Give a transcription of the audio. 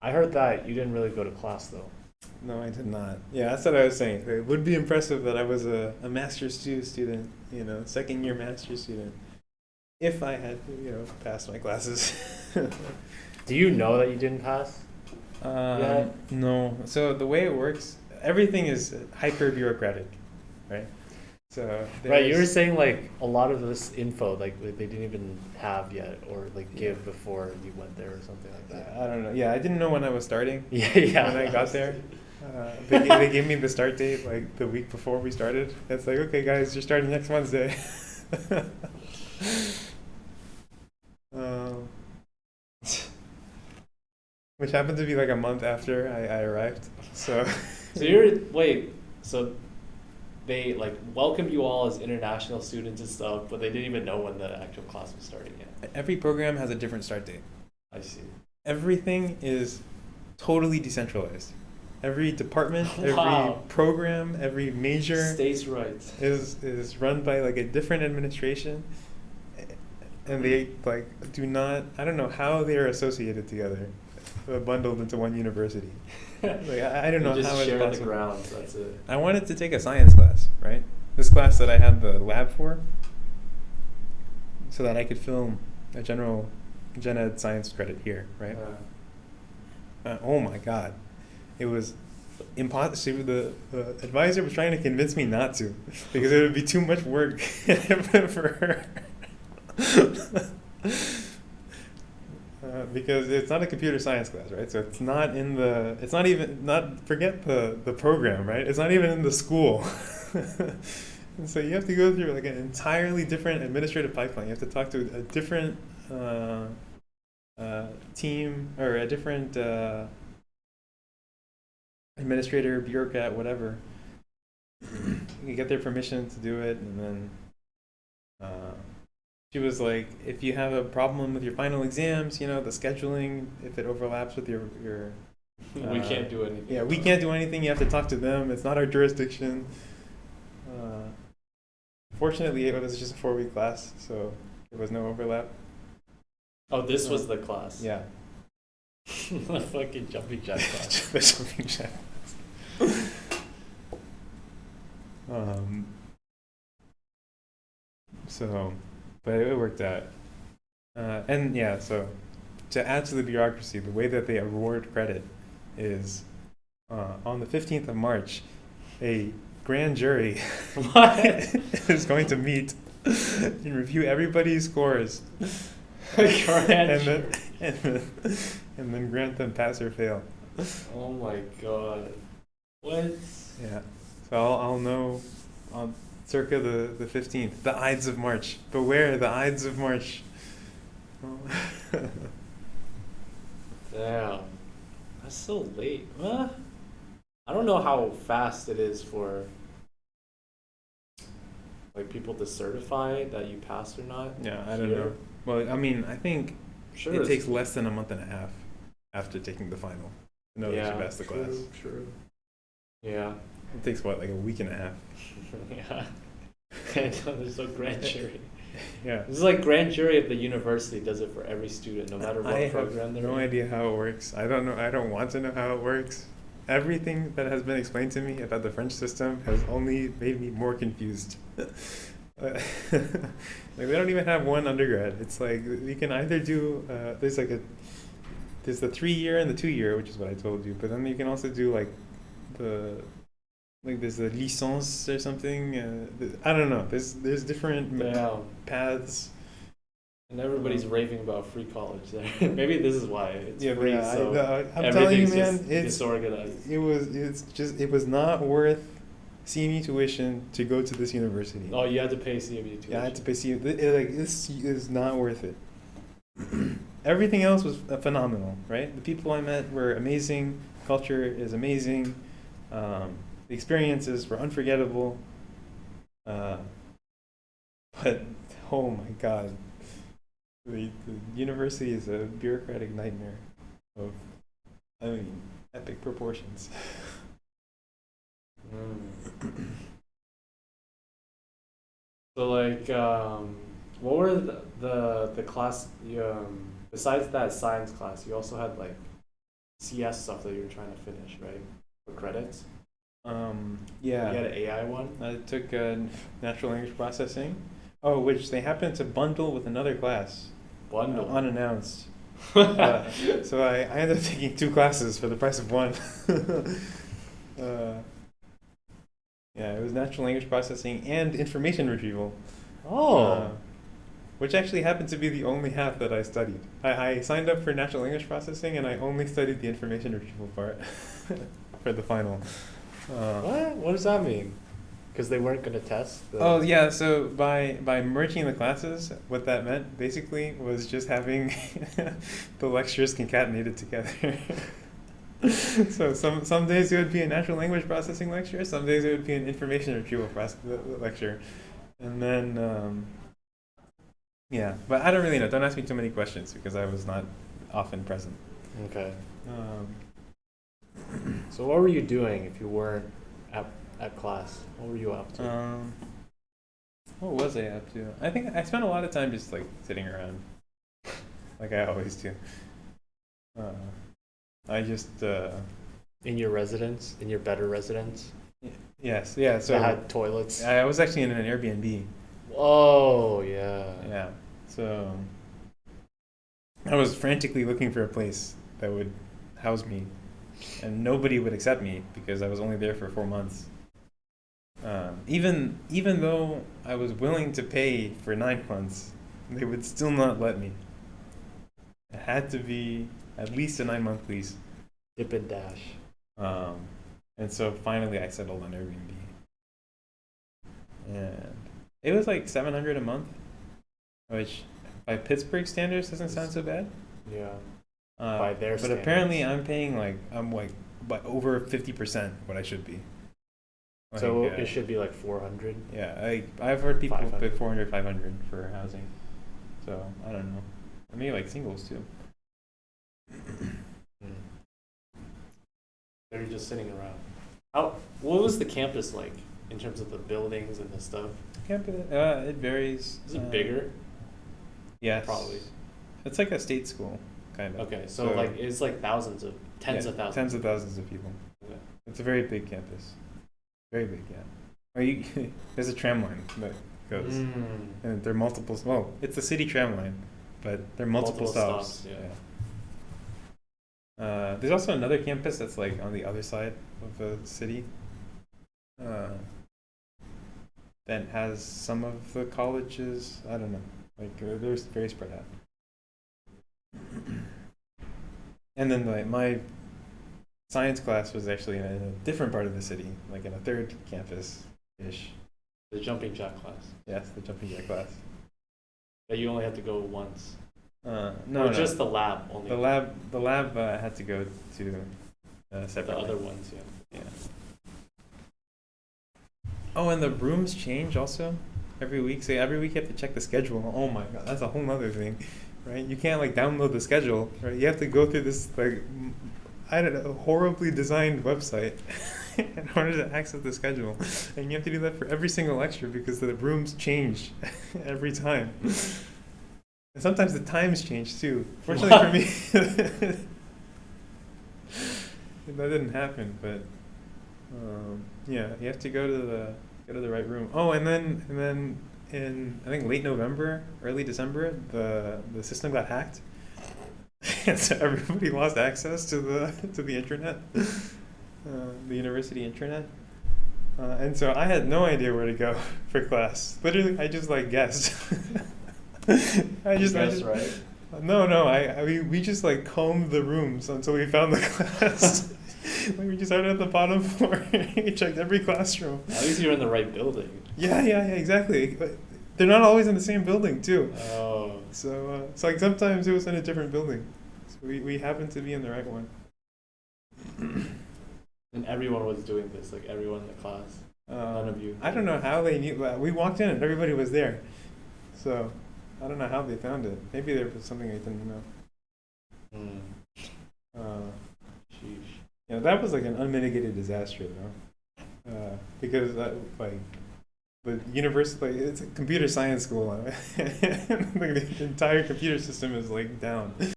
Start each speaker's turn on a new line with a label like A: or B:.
A: I heard that you didn't really go to class though.
B: No, I did not. Yeah, that's what I was saying. It would be impressive that I was a master's student, second year master's student, if I had, passed my classes.
A: Do you know that you didn't pass? Yeah.
B: No. So the way it works, everything is hyper bureaucratic, right? So
A: Right, you were
B: there's
A: saying like a lot of this info like they didn't even have yet or like
B: yeah,
A: give before you went there or something like that.
B: yeah, I don't know. Yeah, I didn't know when I was starting
A: Yeah, yeah.
B: when I got there. They gave me the start date like the week before we started. It's like, okay, guys, you're starting next Wednesday. um, which happened to be like a month after I arrived. So
A: So you're wait, so they like welcomed you all as international students and stuff, but they didn't even know when the actual class was starting yet.
B: every program has a different start date.
A: I see.
B: Everything is totally decentralized. Every department, every
A: Wow.
B: program, every major
A: States' rights.
B: is run by like a different administration, and they like do not. I don't know how they are associated together, bundled into one university. Like I don't know
A: They just
B: how it's
A: share the
B: possible.
A: grounds, that's it.
B: I wanted to take a science class, right? This class that I had the lab for, so that I could film a gen ed science credit here, right? Oh my God, it was impossible. The advisor was trying to convince me not to because it would be too much work for her. Because it's not a computer science class, right? So it's not in the. It's not even not. Forget the program, right? It's not even in the school. And so you have to go through like an entirely different administrative pipeline. You have to talk to a different team or a different administrator, bureaucrat, whatever. You get their permission to do it, and then she was like, if you have a problem with your final exams, the scheduling, if it overlaps with your
A: We can't do anything.
B: yeah, we can't do anything. You have to talk to them. It's not our jurisdiction. Fortunately, it was just a 4-week class, so there was no overlap.
A: Oh, this was the class.
B: Yeah.
A: The fucking jumping jack class.
B: The jumping jack. So, but it worked out. And yeah, so to add to the bureaucracy, the way that they award credit is on the 15th of March, a grand jury
A: What?
B: is going to meet and review everybody's scores
A: Grand
B: and
A: jury.
B: then grant them pass or fail.
A: Oh my god. What?
B: Yeah. So I'll know on circa the 15th. The Ides of March. Beware the Ides of March.
A: Damn. That's so late. Huh? I don't know how fast it is for like people to certify that you passed or not.
B: Yeah, I don't
A: Here.
B: know. Well, I mean, I think
A: Sure.
B: it
A: it's-
B: takes less than a month and a half after taking the final to know that
A: yeah,
B: you passed the class.
A: True. Yeah.
B: It takes what, like a week and a half?
A: Yeah. I know, there's no grand jury.
B: Yeah.
A: This is like grand jury of the university does it for every student, no matter what
B: I
A: program
B: have
A: they're
B: no
A: in.
B: idea how it works. I don't know. I don't want to know how it works. Everything that has been explained to me about the French system has only made me more confused. Like they don't even have one undergrad. It's like you can either do there's the 3-year and the 2-year, which is what I told you. But then you can also do like there's a licence or something. I don't know. There's different
A: Damn.
B: paths.
A: And everybody's raving about free college there. Maybe this is why it's
B: Yeah,
A: free,
B: yeah.
A: so
B: I'm telling you,
A: everything's
B: man,
A: just
B: it's
A: disorganized.
B: it was not worth CMU tuition to go to this university.
A: Oh, you had to pay CMU tuition.
B: Yeah, I had to pay CMU. This is not worth it. Everything else was phenomenal, right? The people I met were amazing. Culture is amazing. The experiences were unforgettable. But oh my God, the university is a bureaucratic nightmare of, epic proportions.
A: So like, what were the class you besides that science class? You also had like CS stuff that you were trying to finish, right? For credits.
B: Yeah.
A: You had an AI one.
B: I took natural language processing. Oh, which they happened to bundle with another class.
A: Bundle.
B: Unannounced. So I ended up taking two classes for the price of one. Yeah, it was natural language processing and information retrieval.
A: Oh.
B: Which actually happened to be the only half that I studied. I signed up for natural language processing and I only studied the information retrieval part for the final.
A: What? What does that mean? Because they weren't going to test.
B: Oh yeah, so by merging the classes, what that meant basically was just having the lectures concatenated together. So some days it would be a natural language processing lecture, some days it would be an information retrieval lecture, and then yeah. But I don't really know. Don't ask me too many questions because I was not often present.
A: Okay. So what were you doing if you weren't at class? What were you up to?
B: What was I up to? I think I spent a lot of time just like sitting around, like I always do. I just
A: In your residence, in your better residence,
B: yes, yeah. So
A: that had toilets.
B: I was actually in an Airbnb.
A: Oh yeah.
B: Yeah. So I was frantically looking for a place that would house me, and nobody would accept me because I was only there for 4 months. Even though I was willing to pay for 9 months, they would still not let me. It had to be at least a 9-month lease.
A: Dip and dash.
B: And so finally I settled on Airbnb. And it was like $700 a month, which by Pittsburgh standards doesn't sound so bad.
A: Yeah. By their
B: but
A: standards.
B: apparently I'm like by over 50% what I should be.
A: So it should be like 400.
B: Yeah, I've heard people
A: 500.
B: pay 400, 500 for housing. So I don't know. Or maybe like singles too.
A: They're just sitting around. What was the campus like in terms of the buildings and the stuff?
B: Campus, it varies.
A: Is it bigger?
B: Yes.
A: Probably.
B: It's like a state school, kind of.
A: Okay, so like it's like tens of thousands.
B: Tens of thousands of people.
A: Okay.
B: It's a very big campus. Very big, yeah. Well, there's a tram line that goes, and there are multiple. Well, it's the city tram line, but there are multiple stops.
A: Yeah.
B: There's also another campus that's like on the other side of the city. That has some of the colleges. I don't know. Like they're very spread out. And then my science class was actually in a different part of the city, like in a third campus-ish.
A: The jumping jack class.
B: Yes, the jumping jack class.
A: That you only had to go once.
B: No,
A: or just the lab only.
B: The lab had to go to separately.
A: The other ones, yeah.
B: Yeah. Oh, and the rooms change also every week. So every week you have to check the schedule. Oh my god, that's a whole other thing, right? You can't like download the schedule, right? You have to go through this like horribly designed website in order to access the schedule, and you have to do that for every single lecture because the rooms change every time. And sometimes the times change too. Fortunately for me, that didn't happen. But yeah, you have to go to the right room. Oh, and then in I think late November, early December, the system got hacked, and so everybody lost access to the internet, the university internet. And so I had no idea where to go for class. Literally, I just like guessed. I just
A: right.
B: No. We just like combed the rooms until we found the class. Like we just started at the bottom floor. We checked every classroom.
A: At least you're in the right building.
B: Yeah, exactly. But they're not always in the same building too.
A: Oh.
B: So it's like sometimes it was in a different building. So we happened to be in the right one.
A: And everyone was doing this, like everyone in the class. None of you.
B: I don't know how they knew. We walked in and everybody was there. So I don't know how they found it. Maybe there was something I didn't know.
A: Sheesh.
B: Yeah, that was like an unmitigated disaster, though, because like the university, like, it's a computer science school, like the entire computer system is like down.